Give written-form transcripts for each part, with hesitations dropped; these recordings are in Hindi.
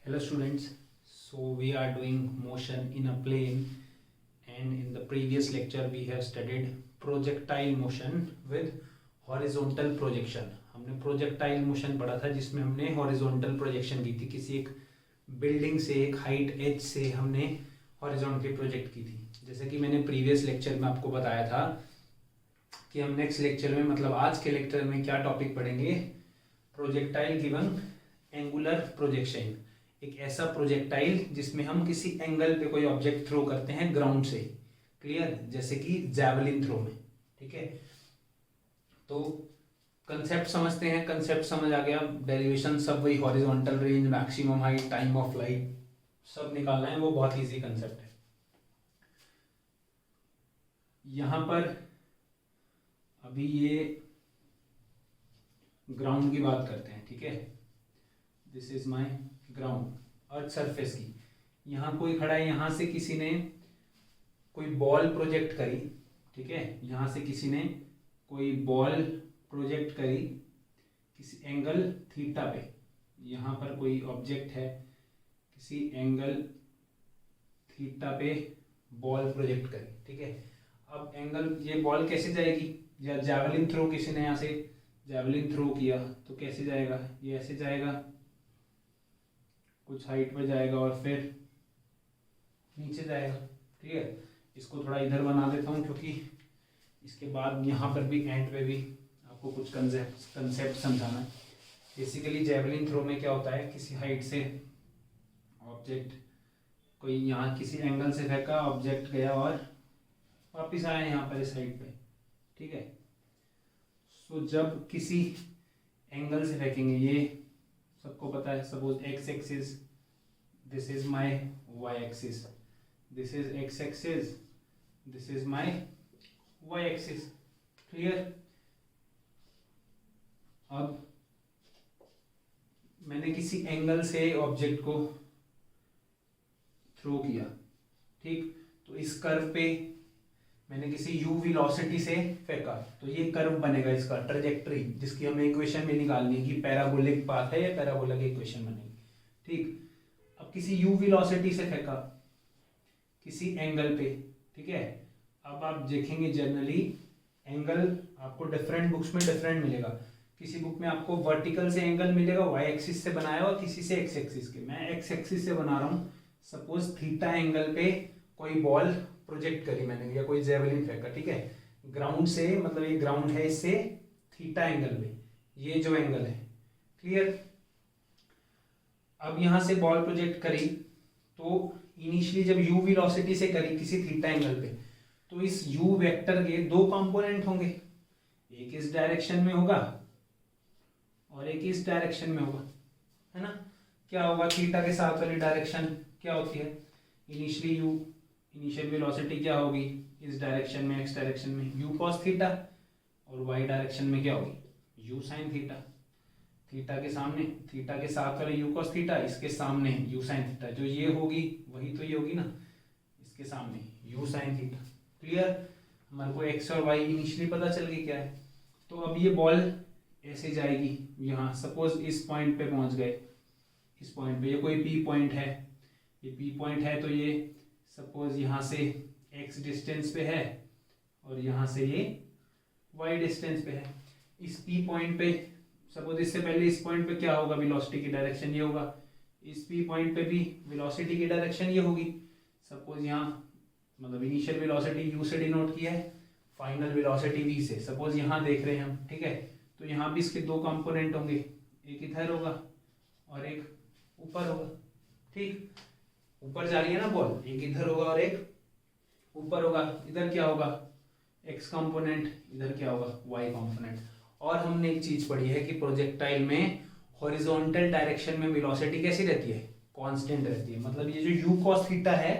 Hello students, so we are doing motion in a plane, and in the previous lecture we have studied projectile motion with horizontal projection. हमने projectile motion पढ़ा था जिसमें हमने horizontal projection की थी, किसी एक बिल्डिंग से एक हाइट एज से हमने हॉरिजॉन्टली प्रोजेक्ट की थी। जैसे कि मैंने प्रीवियस लेक्चर में आपको बताया था कि हम नेक्स्ट लेक्चर में मतलब आज के लेक्चर में क्या टॉपिक पढ़ेंगे, प्रोजेक्टाइल गिवन एंगुलर प्रोजेक्शन। एक ऐसा प्रोजेक्टाइल जिसमें हम किसी एंगल पे कोई ऑब्जेक्ट थ्रो करते हैं ग्राउंड से, क्लियर, जैसे कि जैवलिन थ्रो में। ठीक है, तो कंसेप्ट समझते हैं। कंसेप्ट समझ आ गया, डेरिवेशन सब वही, horizontal range, maximum height, time of light सब निकालना है, वो बहुत इजी कंसेप्ट है। यहां पर अभी ये ग्राउंड की बात करते हैं, ठीक है। This is my ground, earth surface की। यहाँ कोई खड़ा है, यहाँ से किसी ने कोई बॉल प्रोजेक्ट करी, ठीक है, यहाँ से किसी ने कोई बॉल प्रोजेक्ट करी किसी एंगल थीटा पे। यहाँ पर कोई ऑब्जेक्ट है, किसी एंगल थीटा पे बॉल प्रोजेक्ट करी, ठीक है। अब एंगल, ये बॉल कैसे जाएगी, या जैवलिन थ्रो किसी ने यहाँ से जैवलिन थ्रो किया तो कैसे जाएगा, ये ऐसे जाएगा, कुछ हाइट पे जाएगा और फिर नीचे जाएगा, ठीक है। इसको थोड़ा इधर बना देता हूँ क्योंकि इसके बाद यहाँ पर भी एंड पे भी आपको कुछ कंसेप्ट समझाना है। बेसिकली जैवलिन थ्रो में क्या होता है, किसी हाइट से ऑब्जेक्ट कोई यहाँ किसी एंगल से फेंका, ऑब्जेक्ट गया और वापिस आया यहाँ पर इस हाइट पे, ठीक है। सो जब किसी एंगल से फेंकेंगे, ये सबको पता है, suppose X axis, this is my Y axis, this is X axis, this is my Y axis, clear. अब मैंने किसी एंगल से ऑब्जेक्ट को थ्रो किया, ठीक, तो इस कर्व पे मैंने किसी u वेलोसिटी से फेंका, तो ये कर्व बनेगा, इसका ट्रेजेक्टरी, जिसकी हमें इक्वेशन में निकालनी है कि पैराबोलिक पाथ है या पैराबोला की इक्वेशन बनेगी, ठीक। अब किसी u वेलोसिटी से फेंका किसी एंगल पे, ठीक है। अब आप देखेंगे जनरली एंगल आपको डिफरेंट बुक्स में डिफरेंट मिलेगा। किसी बुक में आपको वर्टिकल से एंगल मिलेगा, वाई एक्सिस से बनाया हुआ, किसी से एक्स एक्सिस के। मैं एक्स एक्सिस से बना रहा हूँ। सपोज थीटा एंगल पे कोई बॉल प्रोजेक्ट करी मैंने, या कोई जेवलिन फेंका, ठीक है, ग्राउंड से, मतलब ये ग्राउंड है, इससे थीटा एंगल पे, ये जो एंगल है, क्लियर। अब यहां से बॉल प्रोजेक्ट करी तो इनिशियली जब u वेलोसिटी से करी किसी थीटा एंगल पे, तो इस u वेक्टर के दो कंपोनेंट होंगे, एक इस डायरेक्शन में होगा और एक इस डायरेक्शन में होगा, है ना। क्या होगा, थीटा के साथ वाली डायरेक्शन क्या होती है, इनिशियल वेलोसिटी क्या होगी, इस डायरेक्शन में, एक्स डायरेक्शन में u cos थीटा, और y डायरेक्शन में क्या होगी u sin थीटा। थीटा के सामने, थीटा के साथ वाले u cos थीटा, इसके सामने u sin थीटा, जो ये होगी वही तो ये होगी ना, इसके सामने u sin थीटा, क्लियर। हमारे को x और y इनिशियली पता चल गई क्या है। तो अब ये बॉल ऐसे जाएगी, यहाँ सपोज इस पॉइंट पे पहुंच गए, इस पॉइंट पे, ये कोई p पॉइंट है, ये p पॉइंट है, तो ये सपोज यहाँ से x डिस्टेंस पे है और यहाँ से ये y डिस्टेंस पे है। इस p पॉइंट पे सपोज, इससे पहले इस पॉइंट पे क्या होगा, वेलोसिटी की डायरेक्शन ये होगा, इस p पॉइंट पे भी वेलोसिटी की डायरेक्शन ये होगी। सपोज यहाँ मतलब इनिशियल वेलोसिटी u से डिनोट किया है, फाइनल वेलोसिटी v से, सपोज यहाँ देख रहे हैं हम, ठीक है। तो यहाँ भी इसके दो कंपोनेंट होंगे, एक इधर होगा और एक ऊपर होगा, ठीक। ऊपर जा रही है ना बॉल, एक इधर होगा और एक ऊपर होगा। इधर क्या होगा x कंपोनेंट, इधर क्या होगा y कंपोनेंट। और हमने एक चीज पढ़ी है कि प्रोजेक्टाइल में हॉरिजॉन्टल डायरेक्शन में वेलोसिटी कैसी रहती है, कांस्टेंट रहती है। मतलब ये जो u cos थीटा है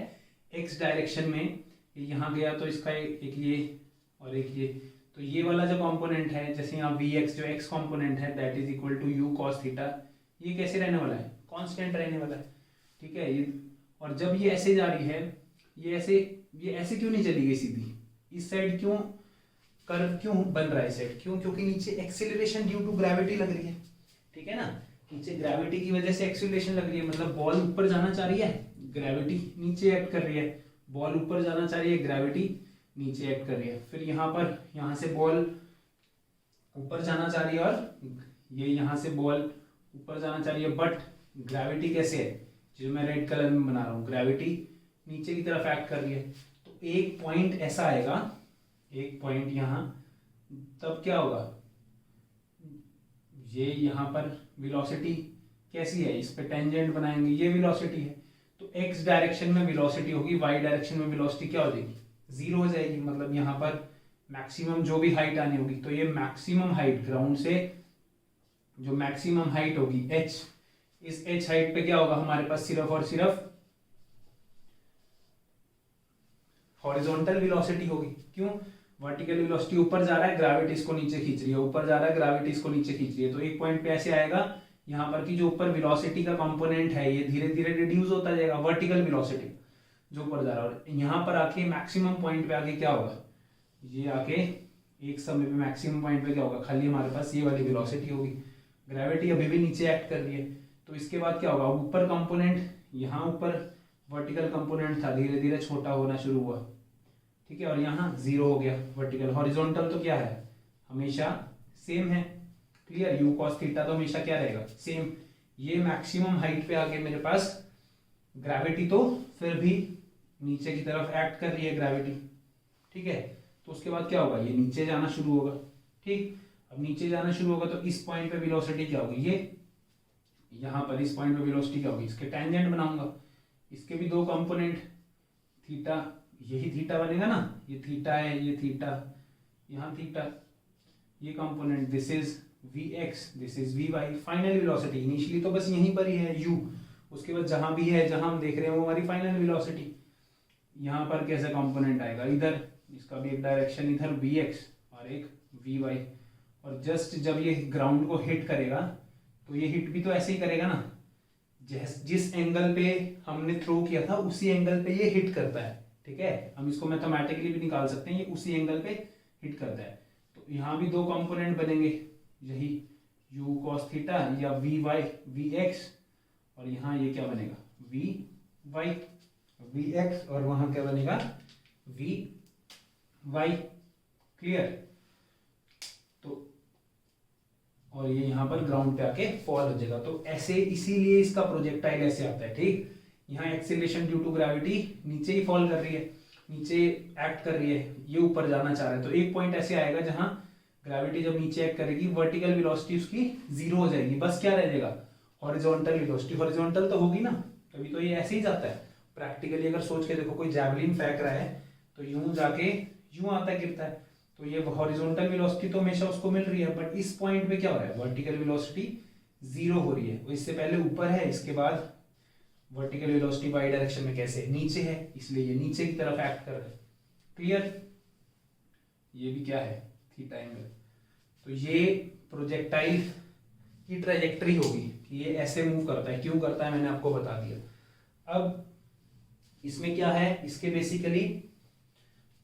x डायरेक्शन में, ये यहाँ गया तो इसका एक ये और एक ये, तो ये वाला जो कंपोनेंट है, जैसे यहाँ vx जो x कंपोनेंट है, that is equal to u cos theta, ये कैसे रहने वाला है, कांस्टेंट रहने वाला है, ठीक है। ये और जब ये ऐसे जा रही है, ये ऐसे क्यों नहीं चली गई सीधी, इस साइड क्यों कर्व क्यों बन रहा है इस साइड, क्यों, क्योंकि नीचे एक्सेलरेशन ड्यू टू ग्रेविटी लग रही है, ठीक है ना। नीचे ग्रेविटी की वजह से एक्सीलरेशन लग रही है, मतलब बॉल ऊपर जाना चाह रही है, ग्रेविटी नीचे एक्ट कर रही है। बॉल ऊपर जाना चाह रही है, ग्रेविटी नीचे एक्ट कर रही है। फिर यहाँ पर, यहाँ से बॉल ऊपर जाना चाह रही है और ये यहाँ से बॉल ऊपर जाना चाह रही है, बट ग्रेविटी कैसे है, जो मैं रेड कलर में बना रहा हूँ, ग्रेविटी नीचे की तरफ एक्ट कर रही है। तो एक पॉइंट ऐसा आएगा, एक पॉइंट यहाँ, तब क्या होगा, ये यहाँ पर वेलोसिटी कैसी है, इस पे टेंजेंट बनाएंगे, ये वेलोसिटी है, तो एक्स डायरेक्शन में वेलोसिटी होगी, वाई डायरेक्शन में वेलोसिटी क्या हो जाएगी, जीरो हो जाएगी। मतलब यहाँ पर मैक्सिमम जो भी हाइट आनी होगी, तो ये मैक्सिमम हाइट ग्राउंड से जो मैक्सिमम हाइट होगी h, इस h हाइट पे क्या होगा हमारे पास, सिर्फ और सिर्फ हॉरिजॉन्टल वेलोसिटी होगी। क्यों, वर्टिकल वेलोसिटी ऊपर जा रहा है, ग्रेविटी इसको नीचे खींच रही है, ऊपर जा रहा है, ग्रेविटी इसको नीचे खींच रही है। तो एक पॉइंट पे ऐसे आएगा यहाँ पर कि जो ऊपर वेलोसिटी का कंपोनेंट है ये धीरे धीरे रिड्यूस होता जाएगा, वर्टिकल वेलोसिटी जो ऊपर जा रहा है, और यहाँ पर आके मैक्सिमम पॉइंट पे आके क्या होगा, ये आके एक समय पे मैक्सिमम पॉइंट पे क्या होगा, खाली हमारे पास ये वाली वेलोसिटी होगी, ग्रेविटी अभी भी नीचे एक्ट कर रही है। तो इसके बाद क्या होगा, ऊपर कंपोनेंट, यहाँ ऊपर वर्टिकल कंपोनेंट था, धीरे धीरे छोटा होना शुरू हुआ, ठीक है, और यहाँ जीरो हो गया वर्टिकल। हॉरिजॉन्टल तो क्या है, हमेशा सेम है, क्लियर, यू कॉस थीटा तो हमेशा क्या रहेगा, सेम। ये मैक्सिमम हाइट पे आके मेरे पास ग्रेविटी तो फिर भी नीचे की तरफ एक्ट कर रही है ग्रेविटी, ठीक है। तो उसके बाद क्या होगा, ये नीचे जाना शुरू होगा, ठीक। अब नीचे जाना शुरू होगा तो इस पॉइंट पे वेलोसिटी क्या होगी, ये यहाँ पर इस पॉइंट पे वेलोसिटी क्या होगी, इसके टेंजेंट बनाऊंगा, इसके भी दो कंपोनेंट, थीटा, यही थीटा बनेगा ना, ये थीटा है, ये थीटा, यहाँ थीटा, ये component, this is Vx, this is Vy। Final velocity initially तो बस यहीं पर ही है u, उसके बाद जहां भी है, जहां हम देख रहे हैं वो हमारी फाइनल वेलोसिटी। यहाँ पर कैसा कंपोनेंट आएगा, इधर इसका भी एक डायरेक्शन इधर Vx और एक Vy, और जस्ट जब ये ग्राउंड को हिट करेगा तो ये हिट भी तो ऐसे ही करेगा ना, जिस एंगल पे हमने थ्रो किया था उसी एंगल पे ये हिट करता है, ठीक है। हम इसको मैथमेटिकली भी निकाल सकते हैं, ये उसी एंगल पे हिट करता है। तो यहाँ भी दो कंपोनेंट बनेंगे, यही u cos थीटा या Vy Vx, और यहाँ ये क्या बनेगा, Vy Vx, और वहां क्या बनेगा, Vy, क्लियर। तो और ये यहाँ पर ग्राउंड पे आके फॉल हो जाएगा। तो ऐसे, इसीलिए इसका प्रोजेक्टाइल ऐसे आता है, ठीक। यहाँ एक्सीलरेशन ड्यू टू ग्रेविटी नीचे ही फॉल कर रही है, नीचे एक्ट कर रही है, ये ऊपर जाना चाह रहा है। तो एक पॉइंट ऐसे आएगा जहां ग्रेविटी जब नीचे एक्ट करेगी, वर्टिकल वेलोसिटी उसकी जीरो हो जाएगी, बस क्या रह जाएगा, हॉरिजॉन्टल वेलोसिटी। हॉरिजॉन्टल तो होगी ना, तभी तो ये ऐसे ही जाता है। प्रैक्टिकली अगर सोच के देखो, कोई जैवलिन फेंक रहा है तो यूं जाके यूं आता है, गिरता है, तो ये हॉरिजॉन्टल वेलोसिटी तो हमेशा उसको मिल रही है, बट इस पॉइंट पे क्या हो रहा है, वर्टिकल वेलोसिटी जीरो हो रही है। वो इससे पहले ऊपर है, इसके बाद वर्टिकल वेलोसिटी वाई डायरेक्शन में कैसे, नीचे है, इसलिए ये नीचे की तरफ एक्ट कर रहा है, क्लियर। ये भी क्या है, थीटा एंगल। तो ये प्रोजेक्टाइल की ट्रेजेक्टरी होगी कि ये ऐसे मूव करता है, क्यों करता है मैंने आपको बता दिया। अब इसमें क्या है, इसके बेसिकली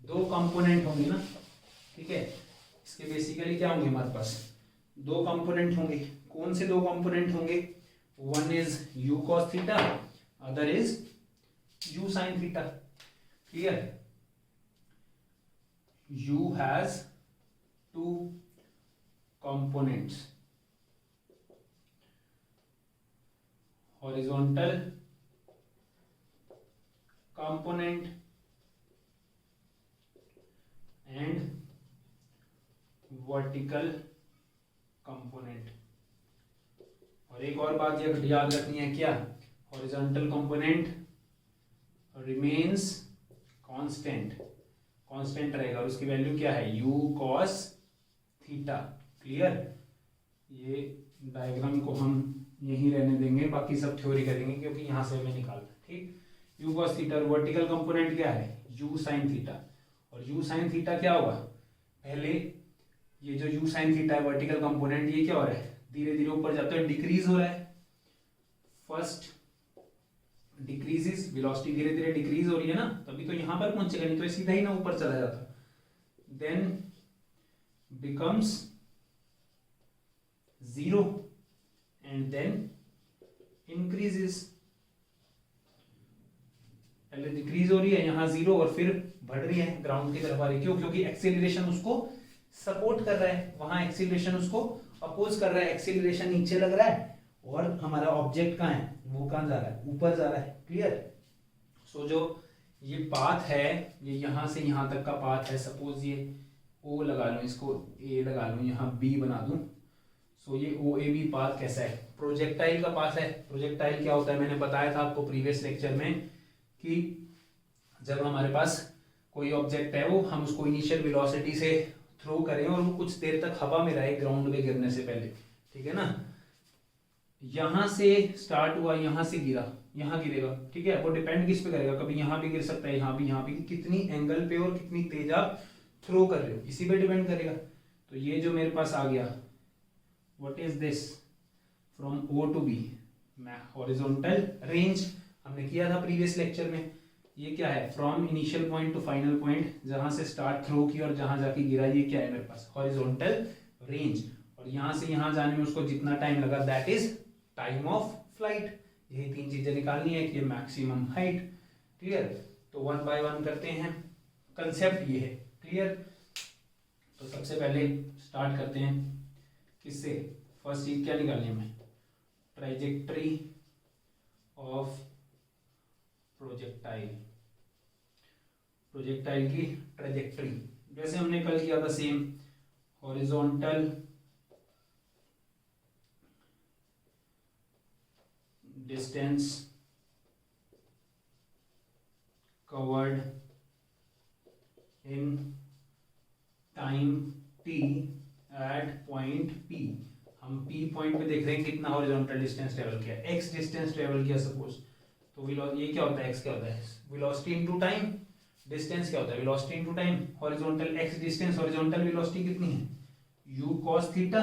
दो कंपोनेंट होंगे ना, ठीक है। इसके बेसिकली क्या होंगे हमारे पास, दो कंपोनेंट होंगे। कौन से दो कंपोनेंट होंगे, one is u cos theta, other is u sin theta, clear. u has two components, horizontal component and vertical component. और एक और बात याद रखनी है, क्या, horizontal component remains constant, constant रहेगा, और उसकी वैल्यू क्या है, u cos थीटा, क्लियर। ये डायग्राम को हम यहीं रहने देंगे, बाकी सब थ्योरी करेंगे क्योंकि यहां से हमें निकालना है, ठीक। u cos theta, vertical component क्या है, u sin थीटा, और u sin थीटा क्या होगा, पहले ये जो u sin थीटा है वर्टिकल कंपोनेंट, ये क्या हो रहा है, धीरे धीरे ऊपर जाता है, डिक्रीज हो रहा है। फर्स्ट डिक्रीजेस, वेलोसिटी धीरे धीरे डिक्रीज हो रही है ना, तभी तो यहां पर पहुंचेगा, नहीं तो सीधा ही ना ऊपर चला जाता। Then becomes zero, and then increases. पहले डिक्रीज हो रही है यहाँ 0 और फिर बढ़ रही है ग्राउंड की तरफ आ रही है। क्यों? क्योंकि एक्सीलरेशन उसको सपोर्ट कर रहा है, वहां एक्सीलरेशन उसको अपोज कर रहा है। एक्सीलरेशन नीचे लग रहा है और हमारा ऑब्जेक्ट कहाँ है, वो कहाँ जा रहा है, ऊपर जा रहा है। क्लियर? सो जो ये पाथ है, ये यहाँ से यहाँ तक का पाथ है। सपोज ये O लगा लूँ, इसको A लगा लूँ, यहाँ B बना दूँ। सो ये OAB पाथ कैसा है? प्रोजेक्टाइल का पाथ है। प्रोजेक्टाइल क्या होता है, मैंने बताया था आपको प्रीवियस लेक्चर में कि जब हमारे पास कोई ऑब्जेक्ट है, वो हम उसको इनिशियल वेलोसिटी से थ्रो करें और वो कुछ देर तक हवा में रहे ग्राउंड में गिरने से पहले, ठीक है ना। यहां से स्टार्ट हुआ, यहां से गिरा, यहां गिरेगा, ठीक है। वो डिपेंड किस पे करेगा, कभी यहां भी गिर सकता है, यहाँ भी, कितनी एंगल पे और कितनी तेज आप थ्रो कर रहे हो, इसी पे डिपेंड करेगा। तो ये जो मेरे पास आ गया, what is this, from O to B, horizontal range हमने किया था प्रीवियस लेक्चर में। ये क्या है, from initial point two final point, जहां से स्टार्ट थ्रो की और जहां जाके गिरा, ये क्या है मेरे पास, हॉरिजॉन्टल रेंज। और यहां से यहां जाने में उसको जितना टाइम लगा, that is time of flight. यही 3 चीजें निकालनी है कि ये मैक्सिमम हाइट। क्लियर? तो 1 by 1 करते हैं। कंसेप्ट ये है। क्लियर? तो सबसे पहले स्टार्ट करते हैं किससे, फर्स्ट चीज क्या निकालनी है हमें, ट्राइजेक्टरी ऑफ प्रोजेक्टाइल। प्रोजेक्टाइल की ट्राइजेक्टरी जैसे हमने कल किया था same, horizontal distance covered in time t at point P। हम P पॉइंट पे देख रहे हैं कितना हॉरिजॉन्टल डिस्टेंस ट्रेवल किया, x डिस्टेंस ट्रेवल किया सपोज। तो ये क्या होता है, x क्या होता है, वेलोसिटी इनटू टाइम। डिस्टेंस क्या होता है, velocity into time. Horizontal x distance, horizontal velocity कितनी है, u cos थीटा,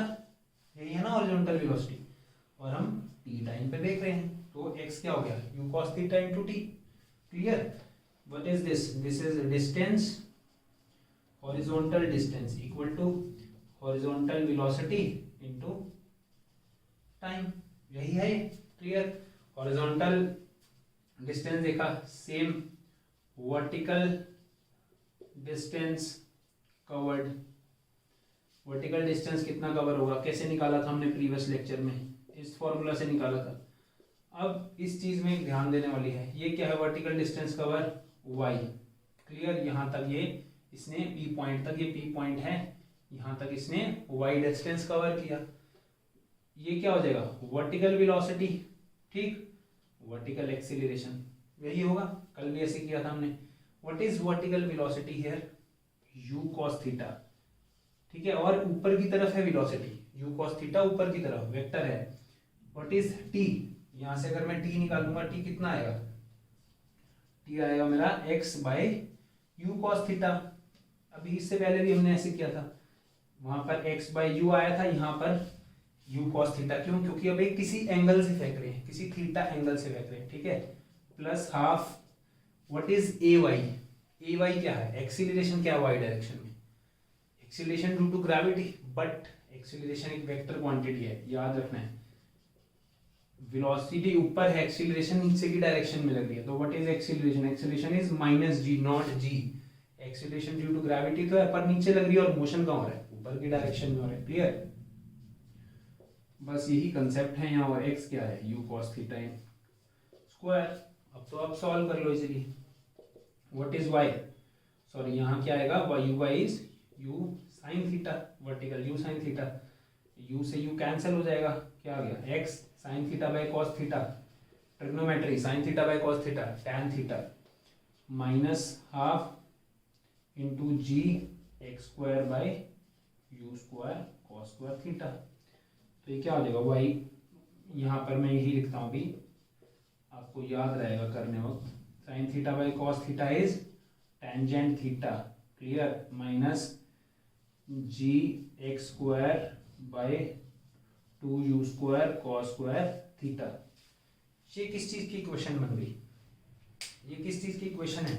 यही है ना हॉरिजॉन्टल वेलोसिटी। और हम t टाइम पे देख रहे हैं, तो x क्या हो गया, u cos theta into t। Clear? What is this, this is distance, horizontal distance equal to horizontal velocity into time, यही है। क्लियर? हॉरिजॉन्टल डिस्टेंस देखा, same vertical distance covered. Vertical distance कितना कवर होगा, कैसे निकाला था हमने प्रीवियस लेक्चर में, इस फॉर्मूला से निकाला था। अब इस चीज में ध्यान देने वाली है, ये क्या है, vertical distance cover y। Clear? यहां तक ये इसने P पॉइंट तक, ये P पॉइंट है, यहां तक इसने y डिस्टेंस कवर किया। ये क्या हो जाएगा, वर्टिकल वेलोसिटी, ठीक, वर्टिकल एक्सीलरेशन, यही होगा। कल भी ऐसे किया था हमने। What is vertical velocity here, u cos theta, ठीक है। और ऊपर की तरफ है वेलोसिटी, u cos थीटा ऊपर की तरफ वेक्टर है। व्हाट इज t, यहां से अगर मैं t निकालूंगा, t कितना आएगा, t आएगा मेरा x by u cos theta. अभी इससे पहले भी हमने ऐसे किया था, वहां पर x बाय u आया था, यहाँ पर u cos थीटा। क्यों? क्योंकि अब एक किसी एंगल से फेंक रहे हैं, किसी थीटा एंगल से फेंक रहे हैं, ठीक है। Plus half, what is ay क्या है, एक्सीलरेशन क्या है y डायरेक्शन में, acceleration due to gravity. But acceleration एक वेक्टर क्वांटिटी है, याद रखना है। वेलोसिटी ऊपर है, एक्सीलरेशन नीचे की डायरेक्शन में लग रही है। तो what is acceleration, acceleration is minus g not g। Acceleration due to gravity तो है, पर नीचे लग रही है, और मोशन कहाँ हो रहा है, ऊपर की डायरेक्शन में हो रहा है। क्लियर? बस यही कंसेप्ट है यहाँ। और x क्या है, u cos theta in square. अब तो आप सॉल्व कर लो easily. What is y, sorry यहाँ क्या आएगा, y is u sin theta, vertical u sin theta, u से u कैंसिल हो जाएगा, क्या आ गया, x sin theta by cos theta, trigonometry sin theta by cos theta, tan theta, minus half into g x square by u square cos square theta. तो ये क्या हो जाएगा, y, यहाँ पर मैं यही लिखता हूँ अभी, आपको याद रहेगा करने वक्त, sine theta by cos theta is tangent theta. Clear? Minus G x square by 2u square cos square theta. ये किस चीज की इक्वेशन बन गई, ये किस चीज की इक्वेशन है।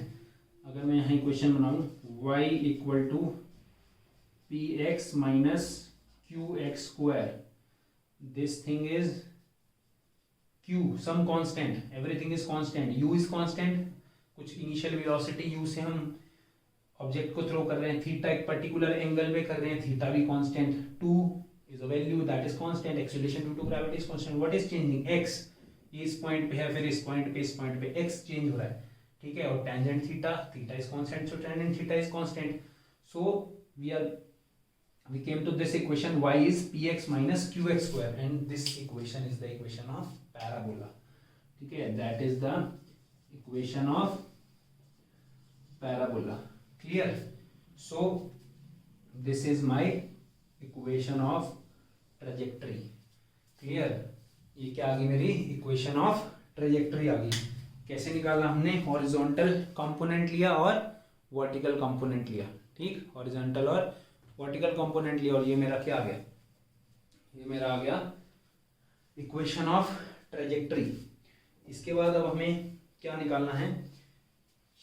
अगर मैं यहाँ इक्वेशन बनाऊं, y equal to P X minus Q X square, this thing is q some constant, everything is constant, u is constant, कुछ इनिशियल वेलोसिटी u से हम ऑब्जेक्ट को थ्रो कर रहे हैं, थीटा एक पर्टिकुलर एंगल पे कर रहे हैं, थीटा भी constant, 2 is a value that is constant, acceleration due to gravity is constant, what is changing, x, ये इस पॉइंट पे है, फिर इस पॉइंट पे x चेंज हो रहा है, ठीक है, और tangent theta, theta is constant, so tangent theta is constant, so we came to this equation, y is px minus qx square, and this equation is the equation of parabola, ठीक है, that is the equation of parabola, clear? So this is my equation of trajectory, clear? ये क्या आ गई मेरी इक्वेशन ऑफ ट्रेजेक्टरी आ गई। कैसे निकाला हमने, हॉरिजॉन्टल कंपोनेंट लिया और वर्टिकल कंपोनेंट लिया, ठीक, हॉरिजॉन्टल और वर्टिकल कंपोनेंट लिया, और ये मेरा क्या आ गया, ये मेरा आ गया इक्वेशन ऑफ ट्रेजेक्टरी। इसके बाद अब हमें क्या निकालना है,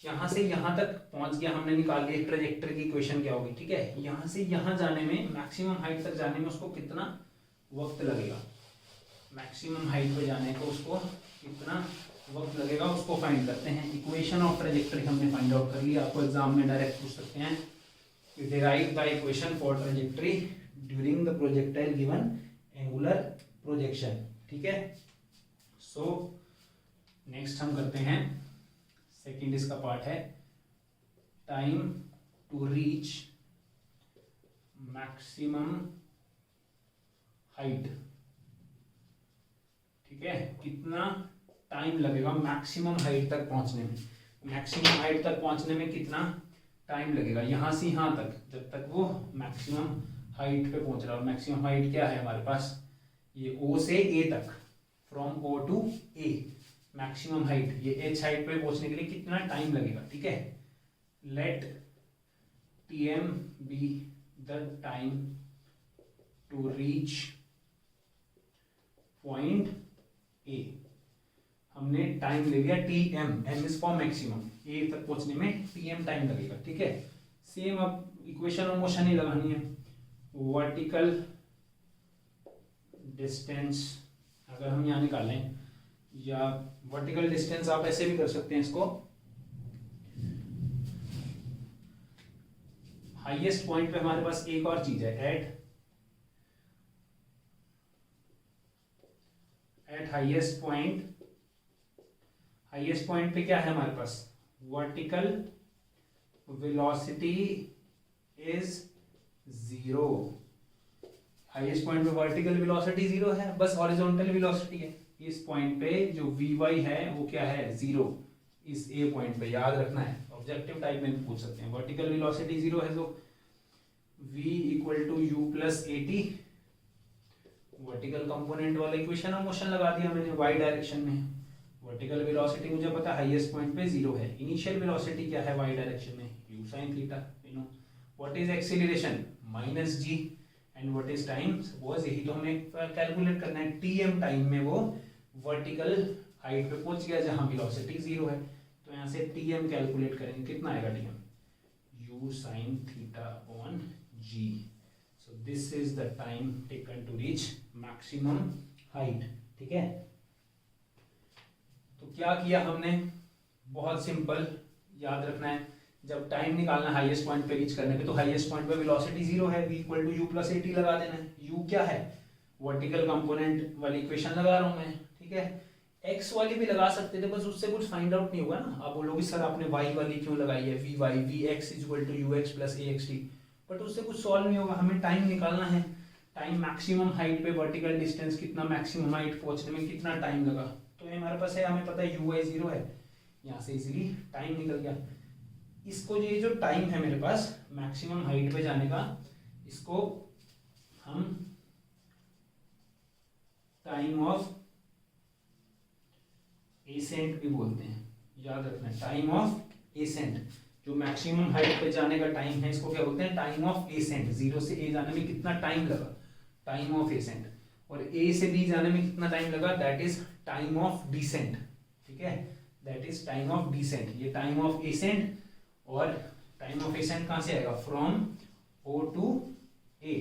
यहाँ से यहाँ तक पहुंच गया हमने, निकाल लिया ट्रेजेक्टरी की इक्वेशन क्या होगी, ठीक है, यहाँ से यहाँ जाने में, मैक्सिमम हाइट तक जाने में उसको कितना वक्त लगेगा, मैक्सिमम हाइट पे जाने को उसको कितना वक्त लगेगा, उसको फाइंड करते हैं। इक्वेशन ऑफ ट्रेजेक्टरी हमने फाइंड आउट कर लिया, आपको एग्जाम में डायरेक्ट पूछ सकते हैं, derive the equation for trajectory during the projectile given angular projection, ठीक है। सो नेक्स्ट हम करते हैं, सेकेंड इसका पार्ट है time to reach maximum height, ठीक है, कितना टाइम लगेगा मैक्सिमम हाइट तक पहुंचने में, मैक्सिमम हाइट तक पहुंचने में कितना टाइम लगेगा, यहां से यहां तक, जब तक वो मैक्सिमम हाइट पे पहुंच रहा है। और मैक्सिमम हाइट क्या है हमारे पास, ये O से A तक, from O to A, maximum height, ये H हाइट पे पहुंचने के लिए कितना टाइम लगेगा, ठीक है। Let Tm be the time to reach point A, हमने टाइम ले लिया Tm, m is for maximum, A तक पहुंचने में Tm टाइम लगेगा, ठीक है। सेम अब इक्वेशन ऑफ मोशन ही लगानी है, वर्टिकल डिस्टेंस अगर हम यहाँ निकालें, या वर्टिकल डिस्टेंस आप ऐसे भी कर सकते हैं इसको, हाईएस्ट पॉइंट पे हमारे पास एक और चीज है, at highest point, highest point पे क्या है हमारे पास, vertical velocity is 0, highest point पे वर्टिकल वेलोसिटी 0 है, बस हॉरिजॉन्टल वेलोसिटी है, इस पॉइंट पे जो Vy है वो क्या है 0, इस A पॉइंट पे, याद रखना है, ऑब्जेक्टिव टाइप में भी पूछ सकते हैं, वर्टिकल वेलोसिटी 0 है, तो V equal to U plus AT, vertical component वाला इक्वेशन ऑफ मोशन लगा दिया मैंने y डायरेक्शन में, वर्टिकल वेलोसिटी मुझे पता है हाईएस्ट पॉइंट पे 0 है, इनिशियल वेलोसिटी क्या है y डायरेक्शन में, u sin theta, you know, what is acceleration minus g, and what is time, suppose यही तो हमें कैलकुलेट करना है, tm टाइम में वो वर्टिकल हाइट पे पहुंच गया जहां वेलोसिटी 0 है, तो यहाँ से tm कैलकुलेट करेंगे, कितना आएगा tm, u sin theta upon g, so this is the time taken to reach maximum height, ठीक है। तो क्या किया हमने, बहुत सिंपल, याद रखना है, जब टाइम निकालना हाईएस्ट पॉइंट पे रीच करने पे, तो हाईएस्ट पॉइंट पे वेलोसिटी 0 है, v equal to u plus AT लगा देना है, u क्या है, वर्टिकल कंपोनेंट वाली इक्वेशन लगा रहा हूं मैं, ठीक है। x वाली भी लगा सकते थे, बस उससे कुछ फाइंड आउट नहीं होगा ना, आप बोलोगे सर आपने y वाली क्यों लगाई है, vy vx equal to ux plus axt, but उससे कुछ सॉल्व नहीं होगा, हमें टाइम निकालना है, टाइम मैक्सिमम हाइट पे वर्टिकल डिस्टेंस कितना, मैक्सिमम हाइट पहुंचने में कितना टाइम लगा, तो ये हमारे पास है, हमें पता है uy 0 है, यहाँ से इजीली टाइम निकल गया। इसको ये जो टाइम है मेरे पास मैक्सिमम हाइट पे जाने का, इसको हम टाइम ऑफ एसेंट भी बोलते हैं, याद रखना, टाइम ऑफ एसेंट, जो मैक्सिमम हाइट पे जाने का टाइम है, इसको क्या बोलते हैं, टाइम ऑफ एसेंट, 0 से A जाने में कितना टाइम लगा, टाइम ऑफ एसेंट, और A से B जाने में कितना टाइम लगा, that is time of descent, ठीक है, that is time of descent, ये टाइम ऑफ एसेंट, और टाइम ऑफ एसेंट कहां से आएगा, फ्रॉम O टू A,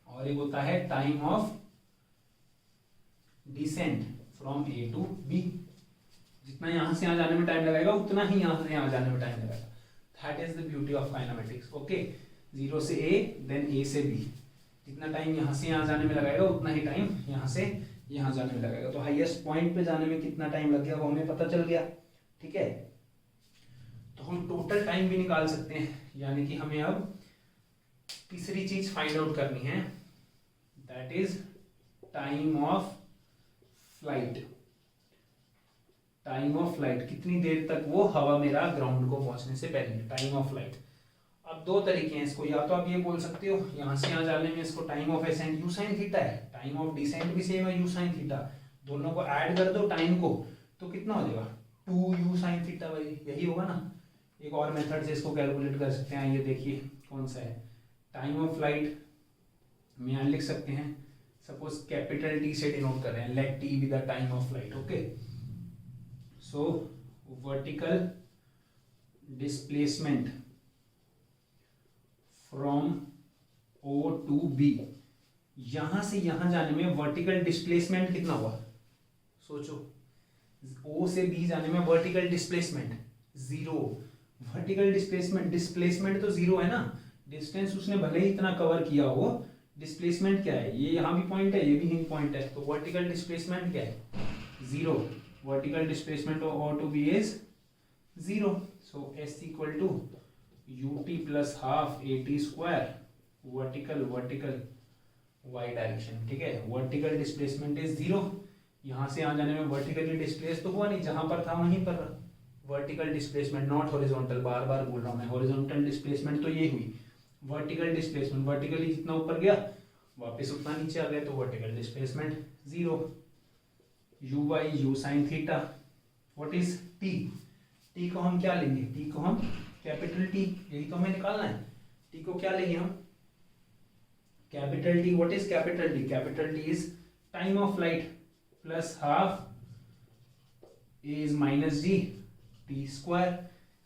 और एक होता है time of descent from A to B. जितना यहाँ से यहाँ जाने में टाइम लगाएगा उतना ही यहाँ से यहाँ जाने में टाइम लगेगा। That is the beauty of kinematics. Okay, 0 से ए देन ए से बी, जितना टाइम यहाँ से यहाँ जाने में लगाएगा उतना ही टाइम यहाँ से यहाँ जाने में लगेगा। तो हाईएस्ट पॉइंट पे जाने में कितना टाइम लग गया वो हमें पता चल गया। ठीक है, तो हम टोटल टाइम भी निकाल सकते हैं, यानी कि हमें अब तीसरी चीज फाइंड आउट करनी है, that is time of flight. Time of flight, कितनी देर तक वो हवा मेरा ग्राउंड को पहुंचने से पहले, टाइम ऑफ फ्लाइट। अब दो तरीके हैं इसको, या तो आप ये बोल सकते हो यहाँ से यहाँ जाने में इसको time of accent you sine theta है, टाइम ऑफ डिसेंट भी सेम है यू साइन थीटा, दोनों को ऐड कर दो टाइम को तो कितना हो जाएगा 2u साइन थीटा भाई, यही होगा ना। एक और मेथड से इसको कैलकुलेट कर सकते हैं, ये देखिए कौन सा है। टाइम ऑफ फ्लाइट में यहाँ लिख सकते हैं, सपोज कैपिटल टी से डिनोट कर रहे हैं, let T be the time of flight. Okay, so vertical displacement from O to B, यहां से यहां जाने में वर्टिकल डिस्प्लेसमेंट कितना हुआ सोचो, ओ से बी जाने में वर्टिकल डिस्प्लेसमेंट 0। वर्टिकल डिस्प्लेसमेंट तो 0 है ना, डिस्टेंस उसने भले ही इतना कवर किया हो, डिस्प्लेसमेंट क्या है, ये यहाँ भी पॉइंट है ये भी यही पॉइंट है, तो वर्टिकल डिस्प्लेसमेंट क्या है 0। Vertical displacement of O to B is 0, so S equal to ut plus half at square vertical y direction. ठीक है, वर्टिकल डिस्प्लेसमेंट इज 0, यहाँ से यहाँ जाने में वर्टिकली डिस्प्लेस तो हुआ नहीं, जहां पर था वहीं पर वर्टिकल डिस्प्लेसमेंट, नॉट हॉरिजॉन्टल, बार बार बोल रहा हूँ मैं, हॉरिजॉन्टल डिस्प्लेसमेंट तो ये हुई, वर्टिकल डिस्प्लेसमेंट वर्टिकली जितना ऊपर गया वापस उतना नीचे आ गया, तो vertical displacement 0। u by you sine theta, what is t को हम क्या लेंगे, t को हम कैपिटल T, यही तो हमें निकालना है, t को क्या लेंगे हम capital T। What is capital T, capital T is time of flight plus half is minus G T square,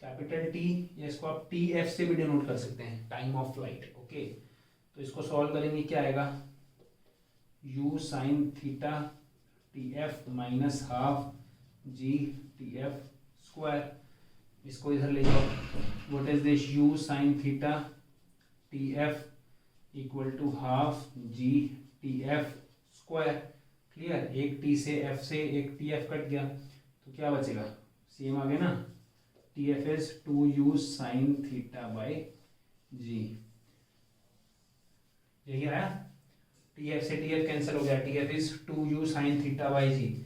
capital T, या इसको आप TF से भी डिनोट कर सकते हैं, टाइम ऑफ फ्लाइट। ओके, तो इसको सॉल्व करेंगे क्या आएगा, u sine theta TF minus half g TF square, इसको इधर ले जाओ, what is this u sine theta TF equal to half g TF square. Clear, एक t से f से एक TF कट गया तो क्या बचेगा, सेम आ गया ना, TF is 2u sine theta by g, यही आया, TF से TF कैंसिल हो गया, TF is 2u sine theta by g,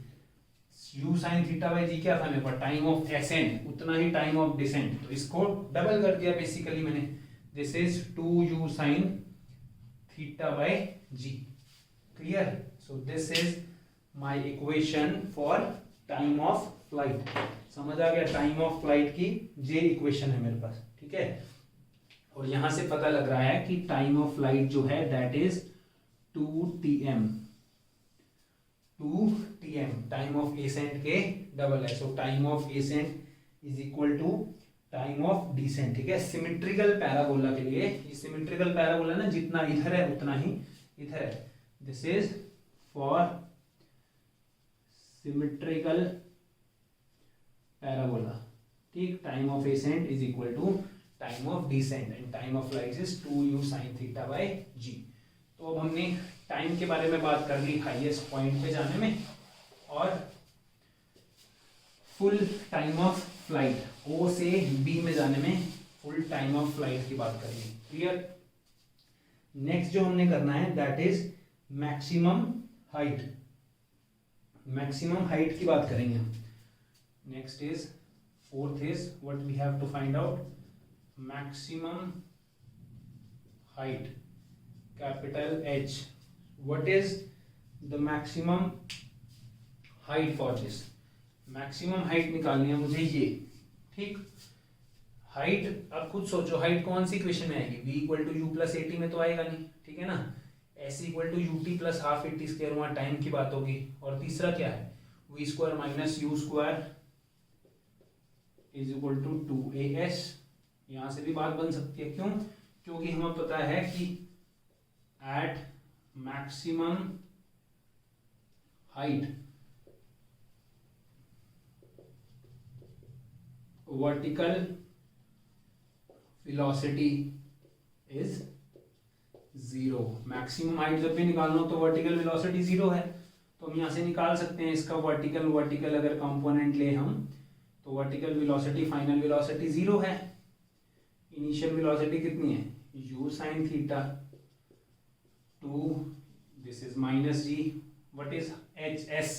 u sine theta by g क्या था मेरे पास, टाइम ऑफ एसेंट उतना ही टाइम ऑफ डिसेंट, तो इसको डबल कर दिया बेसिकली मैंने, this is 2u sine theta by ji. Clear, so this is my equation for time of flight. समझ आ गया, टाइम ऑफ फ्लाइट की जे इक्वेशन है मेरे पास। ठीक है, और यहां से पता लग रहा है कि टाइम ऑफ फ्लाइट जो है that is 2tm, time of ascent के डबल है, so time of ascent is equal to time of descent. ठीक है, सिमेट्रिकल पैराबोला के लिए, ये सिमेट्रिकल पैराबोला ना, जितना इधर है उतना ही इधर है, this is for symmetrical parabola. ठीक, time of ascent is equal to time of descent and time of flight is 2u sine theta by g. तो अब हमने टाइम के बारे में बात कर ली हाईएस्ट पॉइंट पे जाने में, और full time of flight O से B में जाने में फुल टाइम ऑफ फ्लाइट की बात करेंगे। क्लियर, नेक्स्ट जो हमने करना है that is maximum height, maximum height की बात करेंगे हम। Next is fourth is what we have to find out, maximum height capital H। What is the maximum height for this, maximum height निकालनी है मुझे ये। ठीक, हाइट अब खुद सोचो, हाइट कौन सी इक्वेशन में आएगी, v equal to U plus AT में तो आएगा नहीं। ठीक है ना, s equal to U T plus half AT square, वहां टाइम की बात होगी। और तीसरा क्या है, v square minus U square is equal to 2as, यहां से भी बात बन सकती है। क्यों, क्योंकि हमें पता है कि at maximum height vertical velocity is 0। Maximum height जब भी निकालना हो तो वर्टिकल वेलोसिटी 0 है, तो हम यहाँ से निकाल सकते हैं इसका वर्टिकल अगर कंपोनेंट ले हम तो वर्टिकल वेलोसिटी फाइनल वेलोसिटी 0 है। इनिशियल वेलोसिटी कितनी है, u sin theta to this is minus g, what is h s,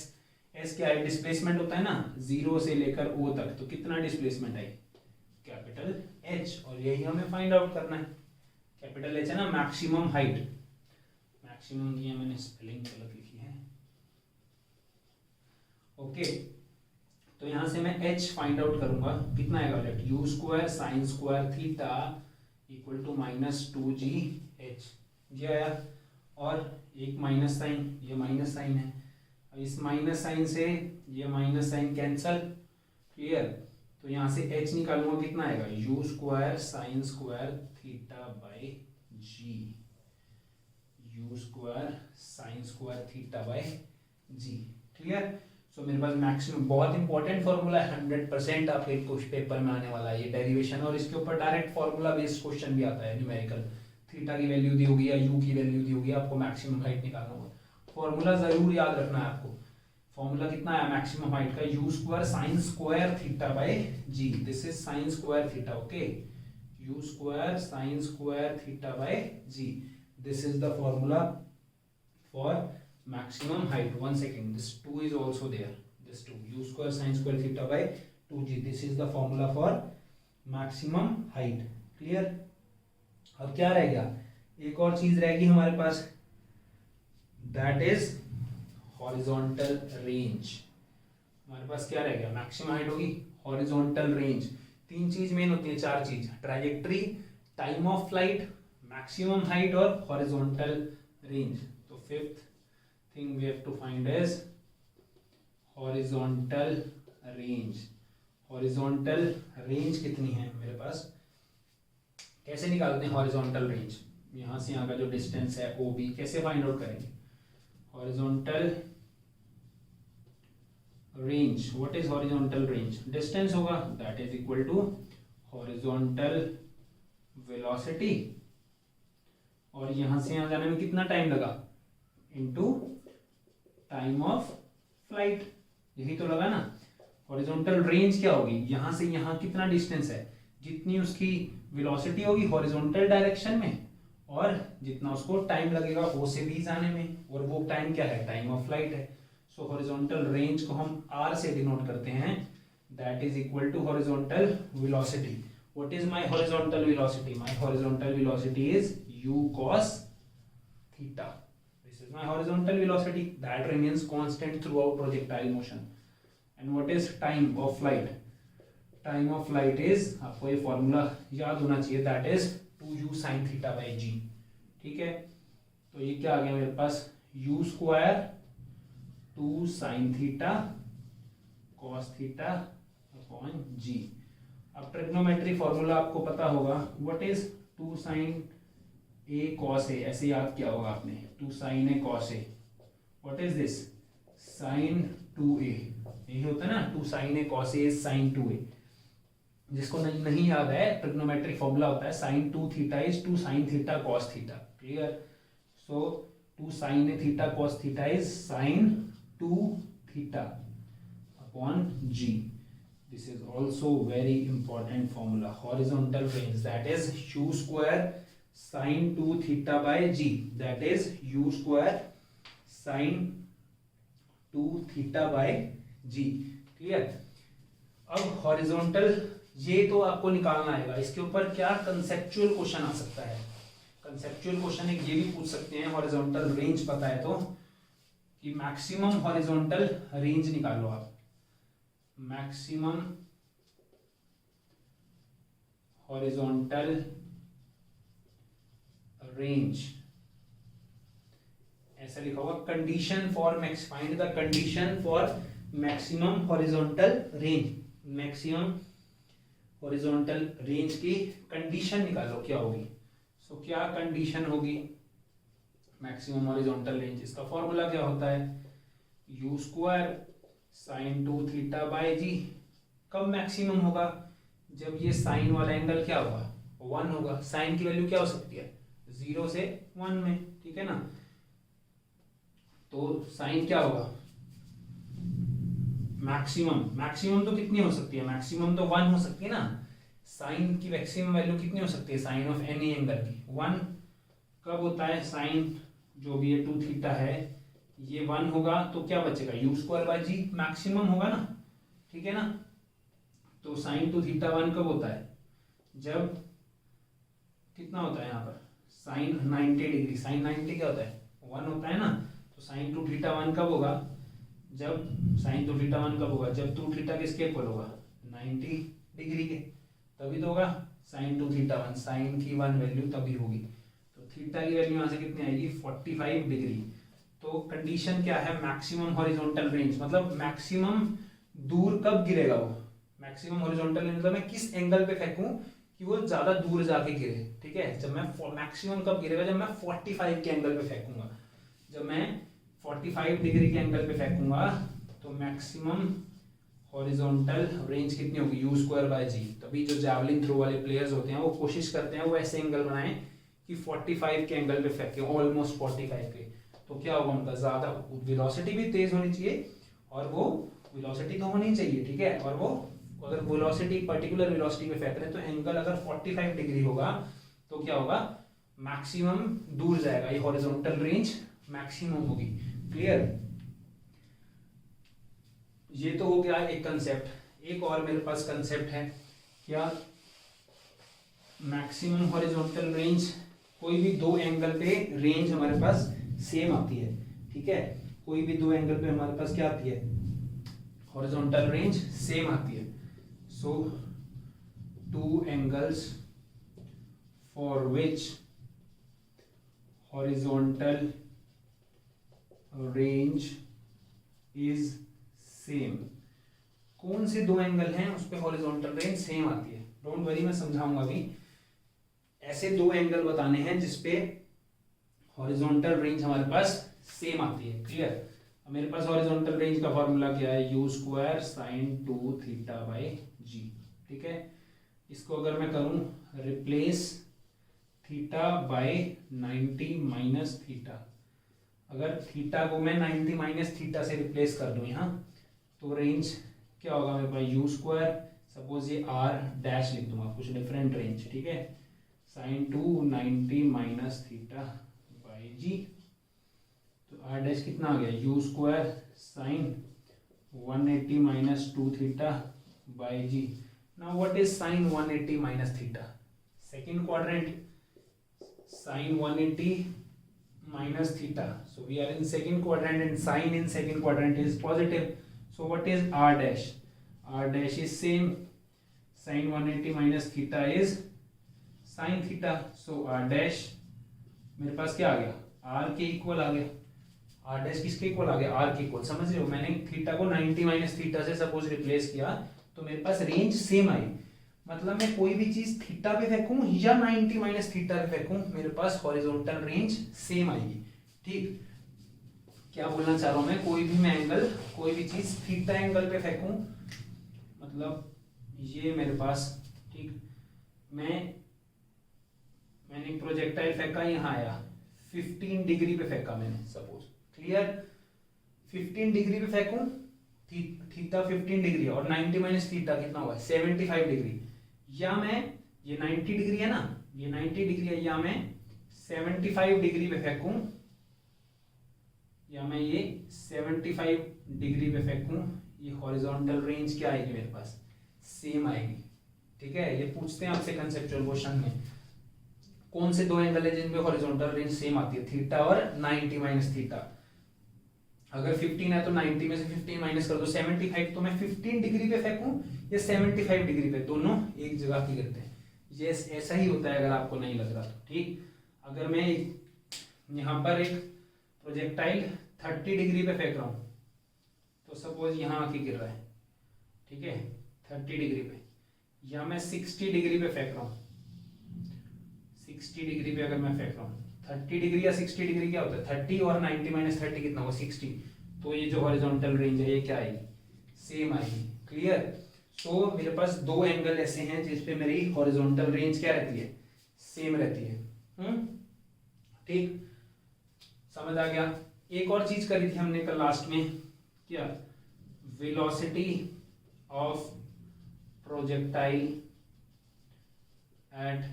s क्या है, डिस्प्लेसमेंट होता है ना 0 से लेकर o तक, तो कितना डिस्प्लेसमेंट है, कैपिटल H, और यही हमें फाइंड आउट करना है। कैपिटल H है ना मैक्सिमम हाइट, मैक्सिमम की मैंने स्पेलिंग गलत लिखी है, ओके। तो यहां से मैं H फाइंड आउट करूंगा, कितना आएगा let u square sine square theta equal to -2gh, ये आया, और एक माइनस साइन, ये माइनस साइन है, अब इस माइनस साइन से ये माइनस साइन कैंसल, क्लियर। तो यहाँ से h निकालूंगा, कितना आएगा u square sine square theta by g, u square sine square theta by ji, clear. So मेरे पास मैक्सिमम, बहुत इंपॉर्टेंट फॉर्मूला है, 100% आपके कुछ पेपर में आने वाला है ये डेरिवेशन, और इसके ऊपर डायरेक्ट फॉर्मूला बेस्ड क्वेश्चन भी आता है न्यूमेरिकल। थीटा की वैल्यू दी होगी या u की वैल्यू दी होगी, आपको मैक्सिमम हाइट निकालना होगा, फॉर्मूला जरूर याद रखना है आपको। फॉर्मूला कितना है मैक्सिमम हाइट का, u square sine square theta by g, this is sine square theta, okay, u square sine square theta by g, this is the formula for maximum height. One second, this 2 is also there, this 2, u square sin square theta by 2g, this is the formula for maximum height, clear। अब क्या रह गया, एक और चीज रहेगी हमारे पास, that is horizontal range। हमारे पास क्या रह गया, मैक्सिमम हाइट होगी, हॉरिजॉन्टल रेंज, तीन चीज मेन होती है, चार चीज, trajectory, time of flight, maximum height और हॉरिजॉन्टल रेंज। तो fifth thing we have to find is horizontal range। horizontal range कितनी है मेरे पास, कैसे निकालते हैं horizontal range, यहाँ से यहाँ का जो डिस्टेंस है OB, कैसे फाइंड आउट करेंगे, horizontal range, what is horizontal range, distance होगा, that is equal to horizontal velocity, और यहाँ से यहाँ जाने में कितना टाइम लगा, इनटू टाइम ऑफ फ्लाइट, यही तो लगा ना। हॉरिजॉन्टल रेंज क्या होगी, यहां से यहां कितना डिस्टेंस है, जितनी उसकी वेलोसिटी होगी हॉरिजॉन्टल डायरेक्शन में, और जितना उसको टाइम लगेगा O से B जाने में, और वो टाइम क्या है, टाइम ऑफ फ्लाइट है। सो हॉरिजॉन्टल रेंज को हम R से डिनोट करते हैं, that is equal to horizontal velocity. What is my horizontal velocity, my horizontal velocity is u cos theta, my horizontal velocity that remains constant throughout projectile motion। and what is time of flight, time of flight is, आपको ये फॉर्मूला याद होना चाहिए, that is 2u sin theta by g, ठीक है। तो ये क्या आ गया मेरे पास, u square 2 sin theta cos theta upon g। अब ट्रिग्नोमेट्री फॉर्मूला आपको पता होगा, what is 2 sin a cos a, ऐसे याद किया होगा आपने, 2 sin a cos a, what is this, sin 2a, यही होता है ना, 2 sin a cos a is sin 2a। जिसको नहीं याद है, ट्रिग्नोमेट्री फॉर्मूला होता है sin 2 theta is 2 sin theta cos theta, clear. So 2 sin a theta cos theta is sin 2 theta upon g। This is also very important formula, horizontal range, that is u square sin 2 theta by g, that is u square sin 2 theta by g, clear. अब हॉरिजॉन्टल, ये तो आपको निकालना आएगा, इसके ऊपर क्या कंसेप्चुअल क्वेश्चन आ सकता है, कंसेप्चुअल क्वेश्चन एक ये भी पूछ सकते हैं, हॉरिजॉन्टल रेंज पता है तो, कि मैक्सिमम हॉरिजॉन्टल रेंज निकालो आप, मैक्सिमम हॉरिजॉन्टल रेंज, ऐसा लिखा होगा, condition for max, find the condition for maximum horizontal range, maximum horizontal range की कंडीशन निकालो क्या होगी। सो क्या कंडीशन होगी मैक्सिमम हॉरिजॉन्टल रेंज, इसका फॉर्मूला क्या होता है, u square sine 2 theta by g. कब मैक्सिमम होगा, जब ये साइन वाला एंगल क्या होगा, 1 होगा। साइन की वैल्यू क्या हो सकती है, 0 से 1 में, ठीक है ना। तो साइन क्या होगा, मैक्सिमम तो कितनी हो सकती है, मैक्सिमम तो 1 हो सकती है ना। साइन की मैक्सिमम वैल्यू कितनी हो सकती है, साइन ऑफ एनी एंगल की 1। कब होता है, साइन जो भी ये 2 थीटा है ये 1 होगा, तो क्या बचेगा, u square by g, maximum होगा ना, ठीक है ना। तो साइन 2 थीटा 1 कब होता है, जब कितना होता है यहाँ पर, साइन 90 डिग्री, साइन 90 क्या होता है, 1 होता है ना। तो साइन 2 थीटा 1 कब होगा, जब साइन 2 थीटा 1 कब होगा, जब 2 थीटा किसके इक्वल होगा, 90 डिग्री के, तभी तो होगा साइन 2 थीटा 1, साइन की 1 वैल्यू तभी होगी। तो थीटा की वैल्यू यहाँ से कितनी आएगी, 45 डिग्री। तो कंडीशन क्या है, मैक्सिमम हॉरिजॉन्टल रेंज, मतलब मैक्सिमम दूर कब गिरेगा वो, मैक्सिमम हॉरिजॉन्टल रेंज मतलब मैं किस एंगल पे फेंकूं कि वो ज्यादा दूर जाके गिरे, ठीक है। जब मैं मैक्सिमम कब गिरेगा, जब मैं 45 के एंगल पे फेंकूंगा, जब मैं 45 डिग्री के एंगल पे फेंकूंगा तो मैक्सिमम हॉरिजॉन्टल रेंज कितनी होगी, यू स्क्वायर बाय जी। तभी जो जैवलिन थ्रो वाले प्लेयर्स होते हैं वो कोशिश करते हैं वो ऐसे एंगल बनाएं कि 45 के एंगल पे फेंके, ऑलमोस्ट 45 के। तो क्या होगा, उनका ज्यादा वेलोसिटी भी तेज होनी चाहिए, और वो वेलोसिटी तो होनी चाहिए, ठीक है। और वो अगर वेलोसिटी पर्टिकुलर वेलोसिटी पे फेंक रहे हैं तो एंगल अगर 45 डिग्री होगा तो क्या होगा, मैक्सिमम दूर जाएगा, ये हॉरिजॉन्टल रेंज मैक्सिमम होगी। क्लियर, ये तो हो गया एक कंसेप्ट। एक और मेरे पास कंसेप्ट है क्या, मैक्सिमम हॉरिजॉन्टल रेंज, कोई भी दो एंगल पे रेंज हमारे पास सेम आती है, ठीक है। कोई भी दो एंगल पे हमारे पास क्या आती है, हॉरिजॉन्टल रेंज सेम आती है। So two angles for which horizontal range is same, कौन से दो एंगल हैं उस पे हॉरिजॉन्टल रेंज सेम आती है। डोंट वरी, मैं समझाऊंगा अभी। ऐसे दो एंगल बताने हैं जिसपे हॉरिजॉन्टल रेंज हमारे पास सेम आती है। क्लियर, अब मेरे पास हॉरिजॉन्टल रेंज का फॉर्मूला क्या है, u square sine 2 theta by g, ठीक है। इसको अगर मैं करूं replace theta by 90 minus theta, अगर थीटा को मैं 90 माइनस थीटा से रिप्लेस कर दूं यहाँ, तो रेंज क्या होगा मेरे पास, यू स्क्वायर, सपोज ये आर डैश लिख दूंगा, कुछ डिफरेंट रेंज, ठीक है। Sine 2 90 minus theta by g, तो आर डैश कितना आ गया, u square sine 180 minus 2 theta by g. Now what is sine 180 minus theta, second quadrant, sine 180 minus theta, so we are in second quadrant and sine in second quadrant is positive. So what is r dash, r dash is same, sin 180 minus theta is sin theta, so r dash मेरे पास क्या आ गया, r के इक्वल आ गया। r dash किसके इक्वल आ गया, r के इक्वल, समझ रहे हो। मैंने थीटा को 90 माइनस थीटा से सपोज रिप्लेस किया तो मेरे पास रेंज सेम आई, मतलब मैं कोई भी चीज थीटा पे फेंकूं या 90 माइनस थीटा पे फेंकूं मेरे पास हॉरिजॉन्टल रेंज सेम आएगी। ठीक, क्या बोलना चाह रहा हूं मैं, कोई भी मैं एंगल, कोई भी चीज थीटा एंगल पे फेंकूं, मतलब ये मेरे पास, ठीक, मैंने प्रोजेक्टाइल फेंका, यहाँ आया 15 डिग्री पे फेंका मैंने सपोज, क्लियर। 15 डिग्री पे फेंकूं, थीटा 15 डिग्री और 90 माइनस थीटा कितना हुआ, 75 डिग्री, या मैं ये 90 डिग्री है ना, ये 90 डिग्री है, या मैं 75 डिग्री पे फेंकूं, या मैं ये 75 डिग्री पे फेंकूं, ये हॉरिजॉन्टल रेंज क्या आएगी मेरे पास, सेम आएगी। ठीक है, ये पूछते हैं आपसे कंसेप्चुअल क्वेश्चन में, कौन से दो एंगल है जिनपे हॉरिजॉन्टल रेंज सेम आती है, थीटा और 90 माइनस थीटा। अगर 15 है तो 90 में से 15 माइनस कर दो 75, तो मैं 15 डिग्री पे फेंकूं या 75 डिग्री पे, दोनों एक जगह की करते हैं। ये ऐसा ही होता है, अगर आपको नहीं लग रहा तो। ठीक, अगर मैं यहाँ पर एक प्रोजेक्टाइल 30 डिग्री पे फेंक रहा हूँ, तो सपोज यहाँ आके गिर रहा है, ठीक है, 30 डिग्री पे, या मैं 60 डिग्री पे फेंक रहा हूँ, 60 डिग्री पे अगर मैं फेंक रहा हूँ, 30 डिग्री या 60 डिग्री क्या होता है, 30 और 90 माइनस 30 कितना होगा, 60, तो ये जो हॉरिजॉन्टल रेंज है ये क्या आएगी, सेम आएगी। क्लियर, सो मेरे पास दो एंगल ऐसे हैं जिसपे मेरी हॉरिजॉन्टल रेंज क्या रहती है, सेम रहती है। ठीक, समझ आ गया। एक और चीज करी थी हमने कल लास्ट में, क्या, velocity of projectile eight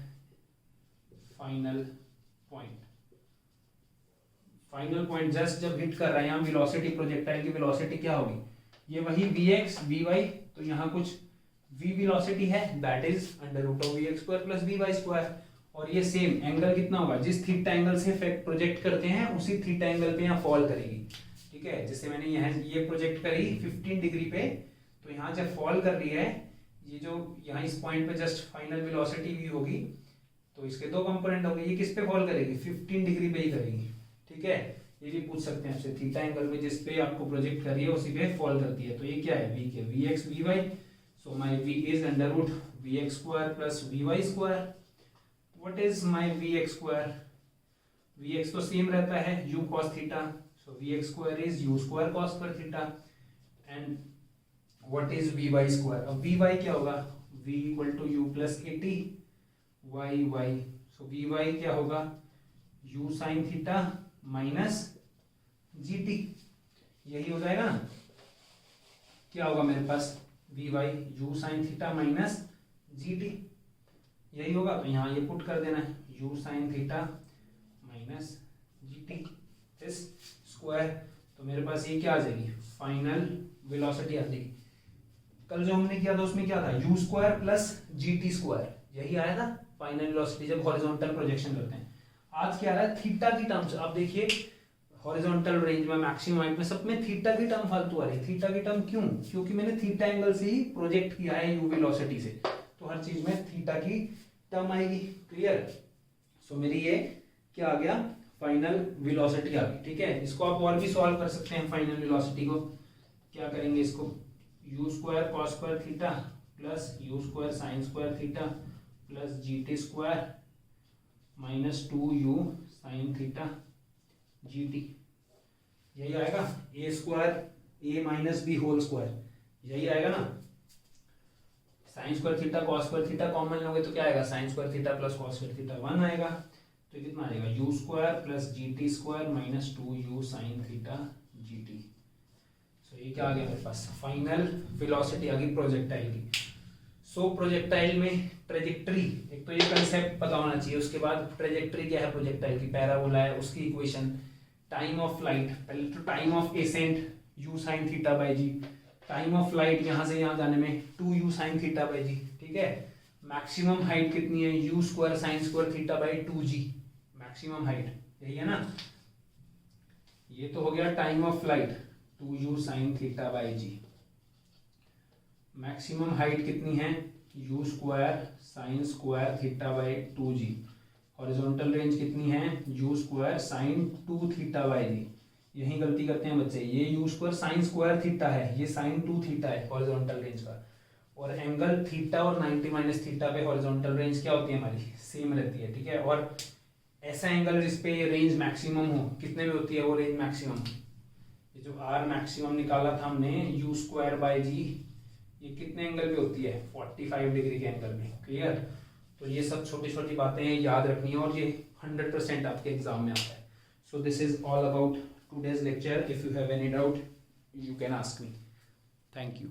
final point. Final point just जब हिट कर रहा है, यहाँ वेलोसिटी, प्रोजेक्टाइल की वेलोसिटी क्या होगी, ये वही vx vy, तो यहाँ कुछ v वेलोसिटी है, that is under root of vx square plus vy square, और ये सेम एंगल कितना होगा, जिस थीटा एंगल से प्रोजेक्ट करते हैं उसी थीटा एंगल पे यहाँ फॉल करेगी। ठीक है, जैसे मैंने यहाँ ये प्रोजेक्ट करी 15 डिग्री पे, तो यहाँ जब फॉल कर रही है, ये जो यहाँ इस पॉइंट पे जस्ट फाइनल वेलोसिटी v होगी, तो इसके दो कंपोनेंट होंगे, ये किस पे फॉल करेगी, 15 डिग्री पे ही करेगी। ठीक है, ये भी पूछ सकते हैं आपसे, थीटा एंगल पे जिस पे आपको प्रोजेक्ट कर रही है उसी पे फॉल करती है, तो ये क्या है, v के vx vy, so my v is under root vx square plus vy square. What is my vx square, vx तो सेम रहता है u cos theta, so vx square is u square cos square theta, and what is vy square, अब vy क्या होगा, v equal to u plus 80 y, so vy क्या होगा, u sine theta minus gt, यही हो जाएगा ना, क्या होगा मेरे पास, vy u sine theta minus gt, यही होगा, तो यहाँ ये पुट कर देना है, u sine theta minus gt इस स्क्वायर, तो मेरे पास ये क्या आ जाएगी, फाइनल वेलोसिटी आ जाएगी। कल जो हमने किया था उसमें क्या था, u square plus gt square, यही आया था फाइनल वेलोसिटी जब हॉरिजॉन्टल प्रोजेक्शन करते हैं। आज क्या आ रहा है, थीटा की टर्म्स। अब देखिए हॉरिजॉन्टल रेंज में, मैक्सिमम हाइट में, सब में थीटा की टर्म फालतू आ रही है। थीटा की टर्म क्यों, क्योंकि मैंने थीटा एंगल से ही प्रोजेक्ट किया है u वेलोसिटी से, तो हर चीज में थीटा की टर्म आएगी। क्लियर, सो मेरी ये क्या आ गया, फाइनल वेलोसिटी आ गई। ठीक है, इसको आप और भी सॉल्व कर सकते हैं। फाइनल वेलोसिटी को क्या करेंगे, इसको u square cos square theta plus u square sine square theta plus gt square minus 2u sine theta gt, यही आएगा, a square a minus b whole square, यही आएगा ना। Sine square theta cos square theta common लोगे तो क्या आएगा, sine square theta plus cos square theta 1 आएगा, तो कितना आएगा, u square plus gt square minus 2u sine theta gt। So ये क्या आ गया मेरे पास, फाइनल वेलोसिटी आ गई प्रोजेक्टाइल की। सो प्रोजेक्टाइल में ट्रेजेक्ट्री, एक तो ये कंसेप्ट पता होना चाहिए, उसके बाद ट्रेजेक्ट्री क्या है प्रोजेक्टाइल की, पैराबोला है, उसकी इक्वेशन, टाइम ऑफ फ्लाइट, पहले तो time of ascent u sine theta by g, time of flight यहाँ से यहाँ जाने में 2u sine theta by g. ठीक है, मैक्सिमम हाइट कितनी है, u square sine square theta by 2g, maximum height यही है ना। ये तो हो गया time of flight 2u sine theta by g. Maximum height कितनी है, u square sine square theta by 2g। Horizontal range कितनी है, u square sine 2 theta by g. यही गलती करते हैं बच्चे, ये u square sine square theta है, ये साइन 2 थीटा है हॉरिजॉन्टल रेंज का, और एंगल थीटा और 90 माइनस थीटा पे हॉरिजॉन्टल रेंज क्या होती है हमारी, सेम रहती है। ठीक है, और ऐसा एंगल जिसपे ये रेंज मैक्सिमम हो, कितने में होती है वो रेंज मैक्सिमम, ये जो r मैक्सिमम निकाला था हमने u स्क्वायर बाई जी, ये कितने एंगल पे होती है, 45 डिग्री के एंगल में। क्लियर, तो ये सब छोटी छोटी बातें याद रखनी है, और ये 100% आपके एग्जाम में आता है। सो this is all about today's lecture. If you have any doubt, you can ask me. Thank you.